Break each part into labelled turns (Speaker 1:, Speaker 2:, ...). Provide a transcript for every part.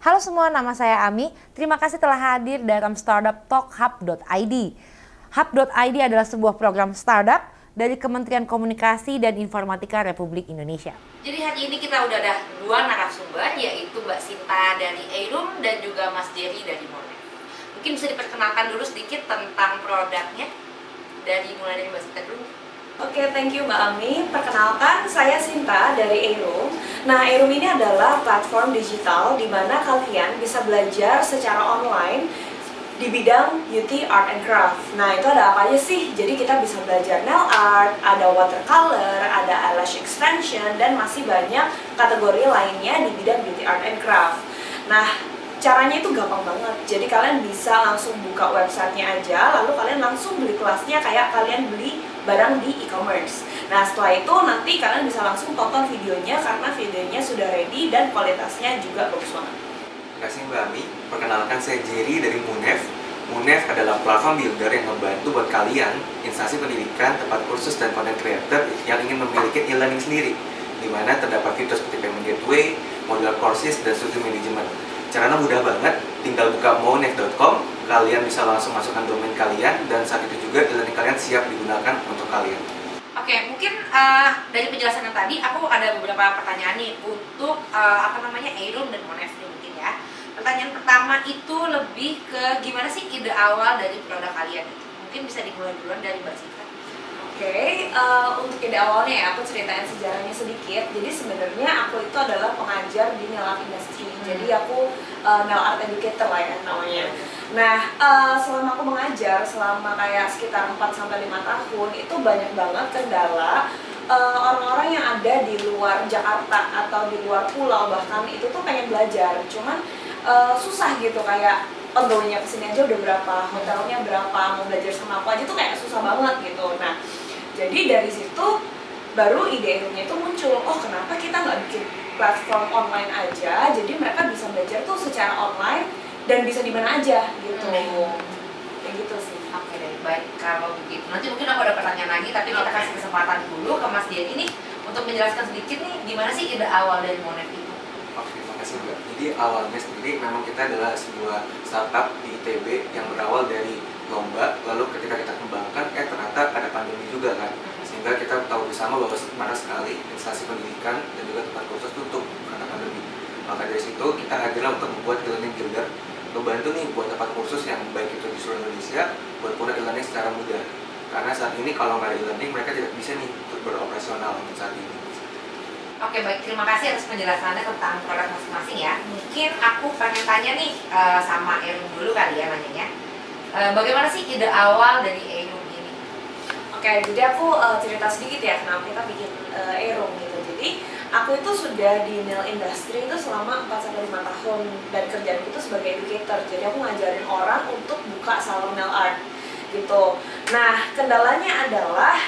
Speaker 1: Halo semua, nama saya Ami. Terima kasih telah hadir dalam Startup Talk Hub.id. Hub.id adalah sebuah program startup dari Kementerian Komunikasi dan Informatika Republik Indonesia. Jadi hari ini kita udah ada dua narasumber, yaitu Mbak Sinta dari Eirum dan juga Mas Jerry dari Monef. Mungkin bisa diperkenalkan dulu sedikit tentang produknya, mulai dari Mbak Sinta dulu.
Speaker 2: Oke, thank you Mbak Ami. Perkenalkan, saya Sinta dari Eirum. Nah, Eirum ini adalah platform digital di mana kalian bisa belajar secara online di bidang beauty, art, and craft. Nah, itu ada apa aja sih? Jadi kita bisa belajar nail art, ada watercolor, ada eyelash extension, dan masih banyak kategori lainnya di bidang beauty, art, and craft. Nah, caranya itu gampang banget. Jadi kalian bisa langsung buka websitenya aja, lalu kalian langsung beli kelasnya kayak kalian beli barang di e-commerce. Nah, setelah itu nanti kalian bisa langsung tonton videonya karena videonya sudah ready dan kualitasnya juga bagus banget.
Speaker 3: Terima kasih Mbak Ami. Perkenalkan, saya Jerry dari Monef. Monef adalah platform builder yang membantu buat kalian, instansi pendidikan, tempat kursus, dan content creator yang ingin memiliki e-learning sendiri, di mana terdapat fitur seperti payment gateway, modular courses, dan studi manajemen. Caranya mudah banget, tinggal buka monef.com, kalian bisa langsung masukkan domain kalian, dan saat itu juga e-learning kalian siap digunakan untuk kalian.
Speaker 1: Oke, mungkin dari penjelasan yang tadi, aku ada beberapa pertanyaan nih untuk Eirum dan Monef mungkin ya. Pertanyaan pertama itu lebih ke gimana sih ide awal dari produk kalian itu? Mungkin bisa dimulai duluan dari Mbak Sinta.
Speaker 2: Oke, untuk ide awalnya ya, aku ceritain sejarahnya sedikit. Jadi sebenarnya aku itu adalah pengajar di nail art industry. Jadi aku nail art educator lah ya namanya. Nah, selama aku mengajar, selama kayak sekitar 4-5 tahun, itu banyak banget kendala orang-orang yang ada di luar Jakarta atau di luar pulau bahkan itu tuh pengen belajar. Cuman susah gitu, kayak pegawainya kesini aja udah berapa, hotelnya berapa, mau belajar sama aku aja tuh kayak susah banget gitu. Nah, jadi dari situ baru ide Eirumnya itu muncul. Oh, kenapa kita nggak bikin platform online aja? Jadi mereka bisa belajar tuh secara online dan bisa di mana aja gitu. Kayak gitu sih.
Speaker 1: Oke, baik kalau begitu. Nanti mungkin aku ada pertanyaan lagi, tapi kita kasih kesempatan dulu ke Mas Jerry ini untuk menjelaskan sedikit nih gimana sih ide awal dari Monef itu.
Speaker 3: Oke, terima kasih Mbak. Jadi awalnya sendiri memang kita adalah sebuah startup di ITB yang berawal dari lomba, lalu ketika kita kembangkan, ternyata ada pandemi juga kan, sehingga kita tahu bersama bahwa mana sekali instansi pendidikan dan juga tempat kursus tutup karena pandemi. Maka dari situ kita hadirlah untuk membuat e-learning builder, untuk bantu nih buat tempat kursus yang baik itu di seluruh Indonesia buat punya e-learning secara mudah. Karena saat ini kalau nggak ada e-learning mereka tidak bisa nih untuk beroperasional untuk saat ini.
Speaker 1: Oke, baik, terima kasih atas penjelasannya tentang produk masing-masing ya. Mungkin aku pengen tanya nih sama Eirum dulu kali ya nanyanya. Bagaimana sih ide awal dari Eirum ini?
Speaker 2: Oke, jadi aku cerita sedikit ya kenapa kita bikin Eirum gitu. Jadi aku itu sudah di nail industry itu selama 4-5 tahun dan kerjaan itu sebagai educator. Jadi aku ngajarin orang untuk buka salon nail art gitu. Nah, kendalanya adalah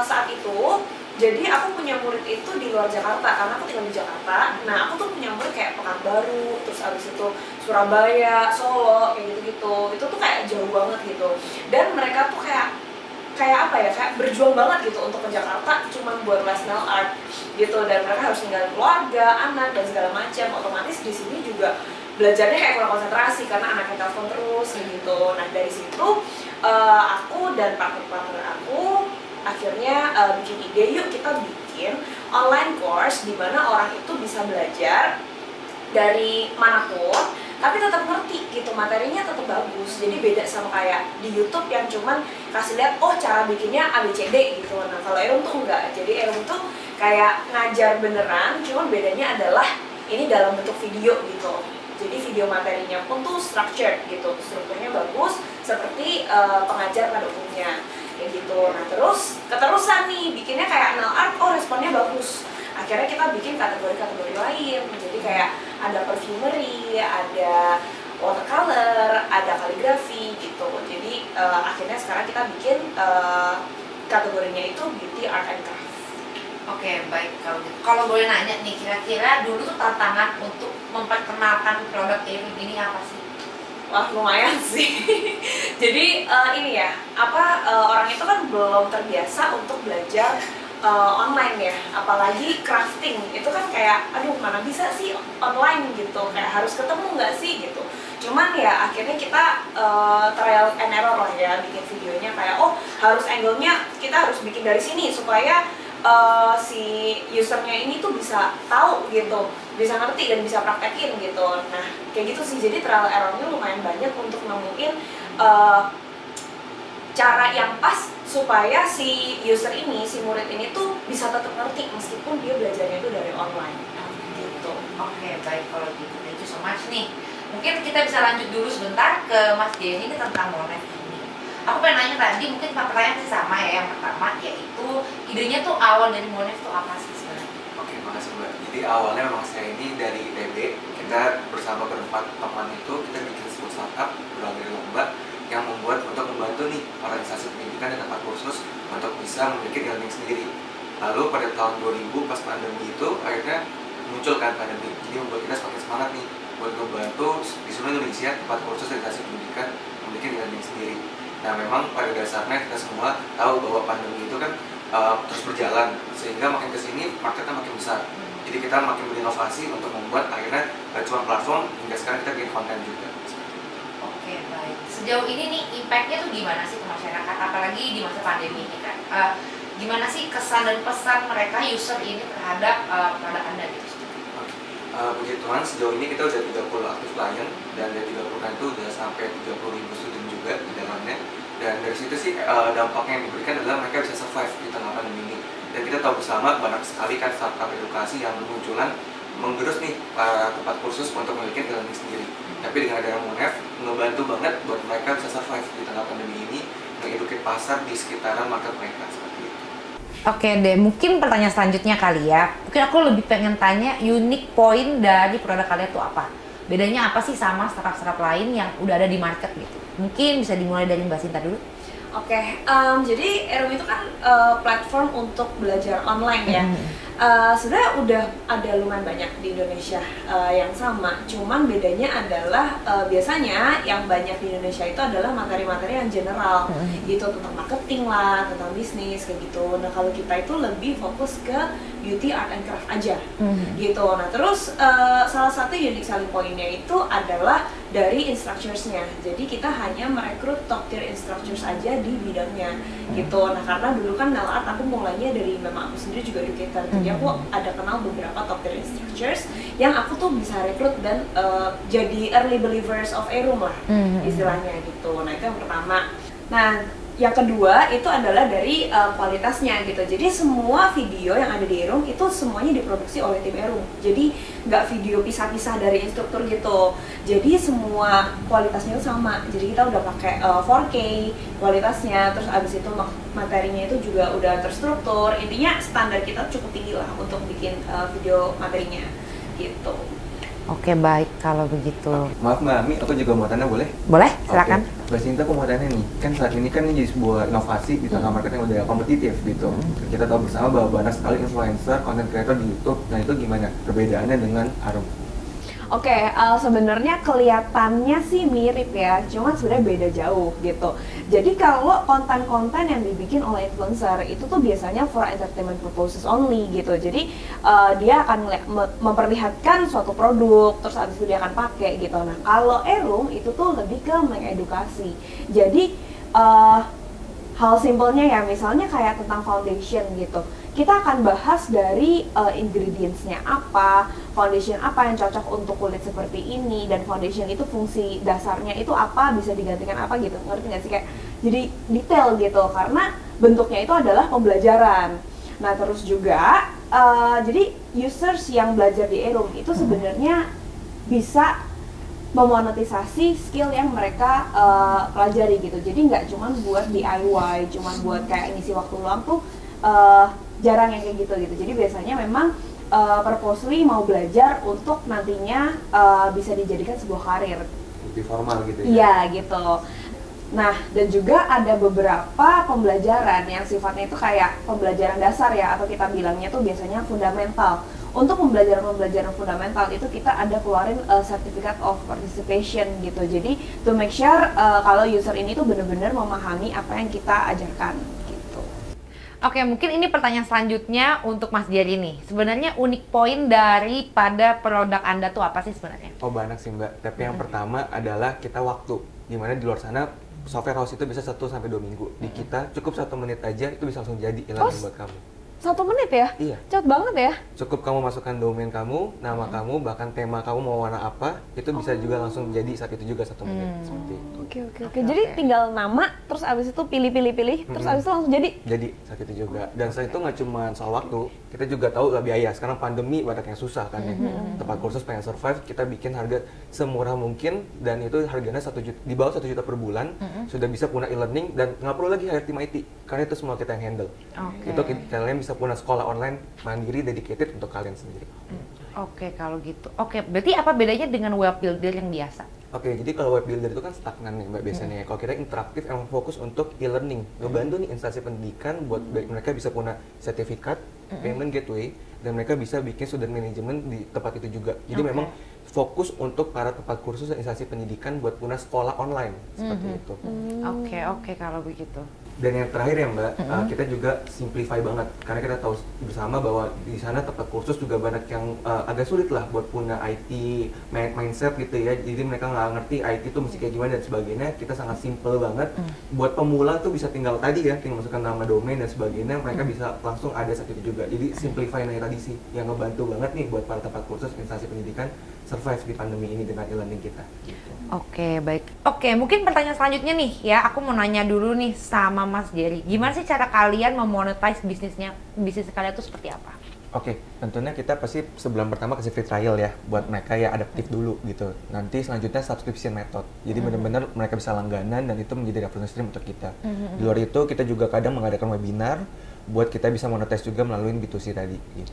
Speaker 2: saat itu jadi aku punya murid itu di luar Jakarta karena aku tinggal di Jakarta. Nah, aku tuh punya murid kayak Pekanbaru, terus abis itu Surabaya, Solo, kayak gitu-gitu. Itu tuh kayak jauh banget gitu. Dan mereka tuh kayak apa ya, kayak berjuang banget gitu untuk ke Jakarta cuma buat les nail art gitu. Dan mereka harus tinggal keluarga, anak, dan segala macam. Otomatis di sini juga belajarnya kayak kurang konsentrasi karena anaknya telepon terus gitu. Nah, dari situ aku dan partner-partner aku akhirnya bikin ide, yuk kita bikin online course di mana orang itu bisa belajar dari manapun tapi tetap ngerti gitu, materinya tetap bagus. Jadi beda sama kayak di YouTube yang cuman kasih lihat oh cara bikinnya ABCD gitu. Nah, kalau Eirum tuh enggak. Jadi Eirum tuh kayak ngajar beneran, cuman bedanya adalah ini dalam bentuk video gitu. Jadi video materinya pun tuh structured gitu, strukturnya bagus seperti pengajar pada umumnya kayak gitu. Nah, terus keterusan nih bikinnya kayak nail art, oh responnya bagus. Akhirnya kita bikin kategori-kategori lain. Jadi kayak ada perfumery, ada watercolor, ada kaligrafi gitu. Jadi akhirnya sekarang kita bikin kategorinya itu beauty, art, and craft.
Speaker 1: Oke, baik kalau gitu. Kalau boleh nanya nih, kira-kira dulu tuh tantangan untuk memperkenalkan produk Eirum ini apa sih?
Speaker 2: Wah, lumayan sih. Jadi ini ya, orang itu kan belum terbiasa untuk belajar online ya, apalagi crafting itu kan kayak aduh mana bisa sih online gitu, kayak harus ketemu nggak sih gitu. Cuman ya akhirnya kita trial and error lah ya bikin videonya, kayak oh harus angle-nya kita harus bikin dari sini supaya si usernya ini tuh bisa tahu gitu, bisa ngerti dan bisa praktekin gitu. Nah kayak gitu sih, jadi trial errornya lumayan banyak untuk nemuin cara yang pas supaya si user ini, si murid ini tuh bisa tetap ngerti meskipun dia belajarnya itu dari online gitu.
Speaker 1: Oke, baik kalau gitu. Thank you so much nih. Mungkin kita bisa lanjut dulu sebentar ke Mas Denny ini tentang Monef ini. Aku pengen nanya tadi, mungkin pertanyaan sih sama ya. Yang pertama yaitu idenya tuh awal dari Monef tuh apa sih sebenarnya?
Speaker 3: Oke, makasih Mbak. Jadi awalnya memang saya ini dari ITB, kita bersama berempat teman itu kita bikin sebuah startup berawal dari lomba yang membuat untuk membantu nih organisasi pendidikan dan tempat kursus untuk bisa memiliki e-learning sendiri. Lalu pada tahun 2000 pas pandemi itu akhirnya muncul kan pandemi, jadi membuat kita semakin semangat nih buat membantu di seluruh Indonesia tempat kursus dan organisasi pendidikan memiliki e-learning sendiri. Nah memang pada dasarnya kita semua tahu bahwa pandemi itu kan terus berjalan, sehingga makin kesini marketnya makin besar. Jadi kita makin berinovasi untuk membuat akhirnya gak cuma platform, hingga sekarang kita bikin konten juga.
Speaker 1: Oke, baik. Sejauh ini nih impact-nya tuh gimana sih ke masyarakat, apalagi di masa pandemi ini kan? Gimana sih kesan dan pesan mereka user ini terhadap produk Anda gitu?
Speaker 3: Puji Tuhan sejauh ini kita udah 30 aktif klien, dan dari 30 klien itu udah sampai 30.000 student juga di dalamnya. Dan dari situ sih dampaknya yang diberikan adalah mereka bisa survive di tengah pandemi ini. Dan kita tahu bersama banyak sekali kan startup edukasi yang bermunculan menggerus nih tempat kursus untuk memiliki e-learning sendiri. Tapi dengan adanya Monef ngebantu banget buat mereka bisa survive di tengah pandemi ini, mengedukasi pasar di sekitaran market mereka seperti itu.
Speaker 1: Oke deh, mungkin pertanyaan selanjutnya kali ya. Mungkin aku lebih pengen tanya unique point dari produk kalian itu apa? Bedanya apa sih sama startup-startup lain yang udah ada di market gitu? Mungkin bisa dimulai dari Mbak Sinta dulu.
Speaker 2: Oke, jadi Erum itu kan platform untuk belajar online ya. Sebenarnya udah ada lumayan banyak di Indonesia yang sama. Cuman bedanya adalah biasanya yang banyak di Indonesia itu adalah materi-materi yang general, gitu, tentang marketing lah, tentang bisnis kayak gitu. Nah kalau kita itu lebih fokus ke beauty, art and craft aja, gitu. Nah terus salah satu unique selling point-nya itu adalah dari instructors-nya. Jadi kita hanya merekrut top tier instructors aja di bidangnya, gitu. Nah karena dulu kan nail art aku mulainya dari memang aku sendiri juga educator, jadi aku ada kenal beberapa top tier instructors yang aku tuh bisa rekrut dan jadi early believers of Erum lah istilahnya gitu. Nah itu yang pertama. Nah yang kedua itu adalah dari kualitasnya gitu. Jadi semua video yang ada di Erum itu semuanya diproduksi oleh tim Erum. Jadi nggak video pisah-pisah dari instruktur gitu. Jadi semua kualitasnya itu sama. Jadi kita udah pakai 4K kualitasnya. Terus abis itu materinya itu juga udah terstruktur. Intinya standar kita cukup tinggi lah untuk bikin video materinya gitu.
Speaker 1: Oke, baik kalau begitu.
Speaker 3: Maaf Mbak Ami, aku juga mau tanya boleh?
Speaker 1: Boleh, silakan.
Speaker 3: Mbak Sinta, aku mau tanya nih, kan saat ini kan ini jadi sebuah inovasi di tengah market yang udah kompetitif gitu. Kita tahu bersama bahwa banyak sekali influencer, content creator di YouTube. Nah itu gimana perbedaannya dengan Arum?
Speaker 2: Oke, sebenarnya kelihatannya sih mirip ya, cuman sebenarnya beda jauh gitu. Jadi kalau konten-konten yang dibikin oleh influencer itu tuh biasanya for entertainment purposes only gitu. Jadi dia akan memperlihatkan suatu produk, terus habis itu dia akan pakai gitu. Nah kalau Erum itu tuh lebih ke mengedukasi. Jadi hal simpelnya ya, misalnya kayak tentang foundation gitu. Kita akan bahas dari ingredients-nya apa, foundation apa yang cocok untuk kulit seperti ini, dan foundation itu fungsi dasarnya itu apa, bisa digantikan apa gitu, ngerti nggak sih? Kayak jadi detail gitu, karena bentuknya itu adalah pembelajaran. Nah terus juga, jadi users yang belajar di Erum itu sebenarnya bisa memonetisasi skill yang mereka pelajari gitu. Jadi nggak cuma buat DIY, cuma buat kayak ngisi waktu luang tuh jarang yang kayak gitu. Jadi biasanya memang purposely mau belajar untuk nantinya bisa dijadikan sebuah karir.
Speaker 3: Lebih formal gitu ya?
Speaker 2: Iya gitu. Nah dan juga ada beberapa pembelajaran yang sifatnya itu kayak pembelajaran dasar ya, atau kita bilangnya tuh biasanya fundamental. Untuk pembelajaran fundamental itu kita ada keluarin certificate of participation gitu. Jadi to make sure kalau user ini tuh benar-benar memahami apa yang kita ajarkan gitu.
Speaker 1: Oke, mungkin ini pertanyaan selanjutnya untuk Mas Jerry nih. Sebenarnya unik poin daripada produk Anda tuh apa sih sebenarnya?
Speaker 3: Oh banyak sih Mbak, tapi yang pertama adalah kita waktu. Dimana di luar sana software house itu bisa 1-2 minggu. Di kita cukup 1 menit aja itu bisa langsung jadi e-learning buat kamu.
Speaker 4: 1 menit ya?
Speaker 3: Iya.
Speaker 4: Cepet banget ya?
Speaker 3: Cukup kamu masukkan domain kamu, nama kamu, bahkan tema kamu mau warna apa, itu bisa juga langsung jadi saat itu juga 1 menit. Seperti itu.
Speaker 4: Oke. Jadi tinggal nama, terus abis itu pilih, terus abis itu langsung jadi?
Speaker 3: Jadi saat itu juga. Dan selain itu nggak cuma soal waktu, kita juga tahu lah biaya. Sekarang pandemi banyak yang susah kan ya. Tempat kursus pengen survive, kita bikin harga semurah mungkin, dan itu harganya 1 juta, di bawah 1 juta per bulan, sudah bisa punya e-learning, dan nggak perlu lagi hire tim IT, karena itu semua kita yang handle. Itu kalian bisa punya sekolah online mandiri dedicated untuk kalian sendiri.
Speaker 1: Oke, kalau gitu. Oke, berarti apa bedanya dengan web builder yang biasa?
Speaker 3: Oke, jadi kalau web builder itu kan stagnan nih Mbak biasanya. Kalau kita interaktif emang fokus untuk e-learning, ngebantu nih instansi pendidikan buat mereka bisa punya sertifikat, payment gateway, dan mereka bisa bikin student management di tempat itu juga. Jadi memang fokus untuk para tempat kursus dan instansi pendidikan buat punya sekolah online seperti itu.
Speaker 1: Oke, kalau begitu.
Speaker 3: Dan yang terakhir ya Mbak, kita juga simplify banget karena kita tahu bersama bahwa di sana tempat kursus juga banyak yang agak sulit lah buat punya IT mindset gitu ya. Jadi mereka nggak ngerti IT itu mesti kayak gimana dan sebagainya. Kita sangat simple banget. Buat pemula tuh bisa tinggal tadi ya, tinggal masukkan nama domain dan sebagainya. Mereka bisa langsung ada saat itu juga. Jadi simplify yang tadi sih yang ngebantu banget nih buat para tempat kursus instansi pendidikan survive di pandemi ini dengan e-learning kita. Gitu.
Speaker 1: Oke, baik. Oke, mungkin pertanyaan selanjutnya nih ya, aku mau nanya dulu nih sama Mas Jerry. Gimana sih cara kalian memonetize bisnis kalian itu seperti apa?
Speaker 3: Oke, tentunya kita pasti sebelum pertama kasih free trial ya, buat mereka ya adaptif dulu gitu. Nanti selanjutnya subscription method. Jadi benar-benar mereka bisa langganan dan itu menjadi revenue stream untuk kita. Di luar itu kita juga kadang mengadakan webinar buat kita bisa monetize juga melalui B2C tadi. Gitu.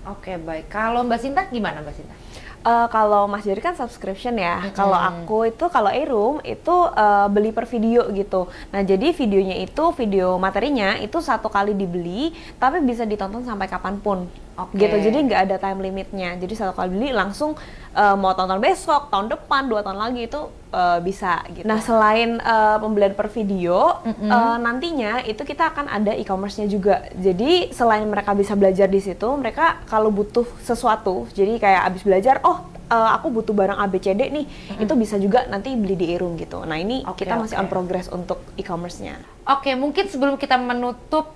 Speaker 1: Oke, baik. Kalau Mbak Sinta gimana Mbak Sinta?
Speaker 4: Kalau Mas Jerry kan subscription ya. Kalau aku itu, kalau Erum itu beli per video gitu. Nah jadi videonya itu, video materinya itu 1 kali dibeli, tapi bisa ditonton sampai kapanpun. Gitu, jadi nggak ada time limitnya. Jadi 1 kali beli langsung mau tonton besok, tahun depan, 2 tahun lagi itu bisa gitu. Nah selain pembelian per video, nantinya itu kita akan ada e-commerce-nya juga. Jadi selain mereka bisa belajar di situ, mereka kalau butuh sesuatu, jadi kayak abis belajar, aku butuh barang ABCD nih, itu bisa juga nanti beli di Erum gitu. Nah ini kita masih on progress untuk e-commerce-nya.
Speaker 1: Oke, mungkin sebelum kita menutup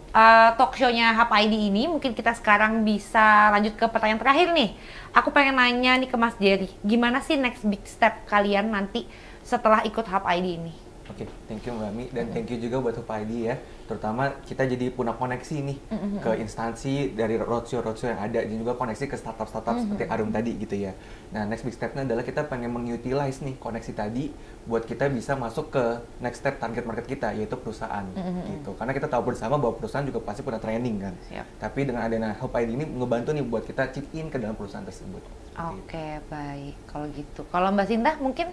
Speaker 1: talk show-nya Hub ID ini, mungkin kita sekarang bisa lanjut ke pertanyaan terakhir nih. Aku pengen nanya nih ke Mas Jerry, gimana sih next big step kalian nanti setelah ikut Hub ID ini?
Speaker 3: Oke, thank you Mbak Mi, dan thank you juga buat Hub ID ya. Terutama kita jadi punya koneksi nih ke instansi dari roadshow yang ada, dan juga koneksi ke startup seperti Arum tadi gitu ya. Nah, next big step-nya adalah kita pengen mengutilize nih koneksi tadi buat kita bisa masuk ke next step target market kita, yaitu perusahaan gitu. Karena kita tahu bersama bahwa perusahaan juga pasti punya training kan. Tapi dengan adanya Hub ID ini ngebantu nih buat kita chip in ke dalam perusahaan tersebut.
Speaker 1: Oke, baik. Kalau gitu. Kalau Mbak Sinta mungkin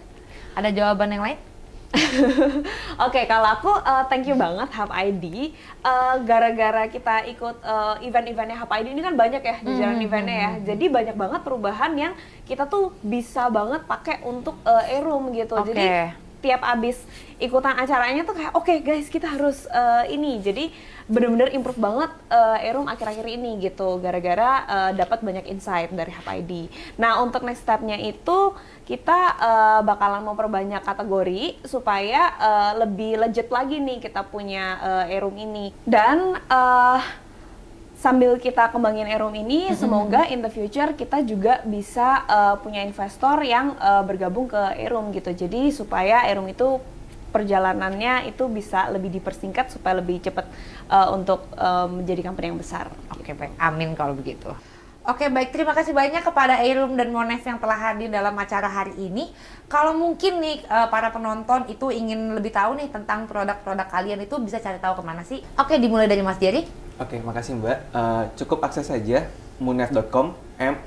Speaker 1: ada jawaban yang lain?
Speaker 4: Oke, kalau aku thank you banget Hub ID. Gara-gara kita ikut event-eventnya Hub ID ini kan banyak ya jajaran eventnya ya. Jadi banyak banget perubahan yang kita tuh bisa banget pakai untuk Erum gitu. Jadi tiap abis ikutan acaranya tuh kayak oke guys, kita harus ini. Jadi bener-bener improve banget Erum akhir-akhir ini gitu, gara-gara dapat banyak insight dari Hub ID. Nah untuk next step-nya itu kita bakalan memperbanyak kategori supaya lebih legit lagi nih kita punya Erum ini. Dan sambil kita kembangin Erum ini, semoga in the future kita juga bisa punya investor yang bergabung ke Erum gitu. Jadi supaya Erum itu perjalanannya itu bisa lebih dipersingkat supaya lebih cepat untuk menjadi company yang besar.
Speaker 1: Oke, baik. Amin kalau begitu. Oke, baik. Terima kasih banyak kepada Erum dan Monev yang telah hadir dalam acara hari ini. Kalau mungkin nih para penonton itu ingin lebih tahu nih tentang produk-produk kalian, itu bisa cari tahu kemana sih? Oke, dimulai dari Mas Jerry.
Speaker 3: Oke, makasih Mbak. Cukup akses saja monev.com,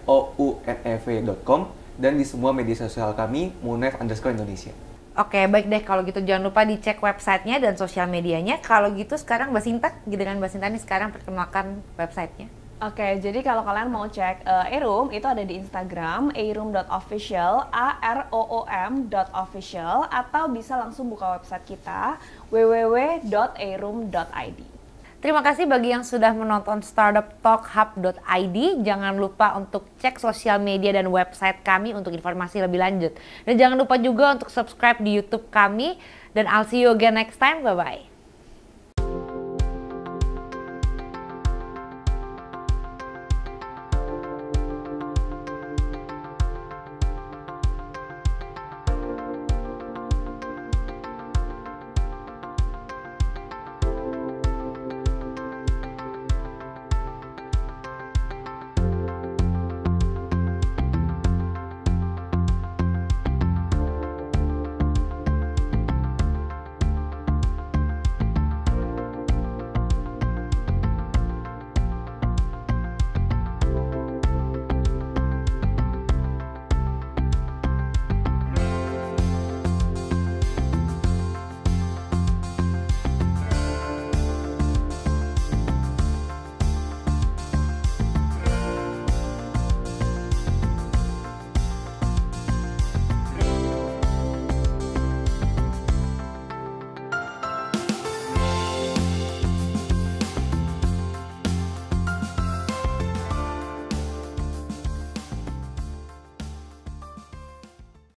Speaker 3: mounev.com, dan di semua media sosial kami, monev_Indonesia.
Speaker 1: Oke, baik deh. Kalau gitu jangan lupa dicek websitenya dan sosial medianya. Kalau gitu sekarang Mbak Sinta, dengan Mbak Sinta nih sekarang perkenalkan websitenya.
Speaker 4: Oke, jadi kalau kalian mau cek Erum, itu ada di Instagram, erum.official, aroom.official, atau bisa langsung buka website kita, www.erum.id.
Speaker 1: Terima kasih bagi yang sudah menonton startuptalkhub.id. Jangan lupa untuk cek sosial media dan website kami untuk informasi lebih lanjut. Dan jangan lupa juga untuk subscribe di YouTube kami. Dan I'll see you again next time. Bye-bye.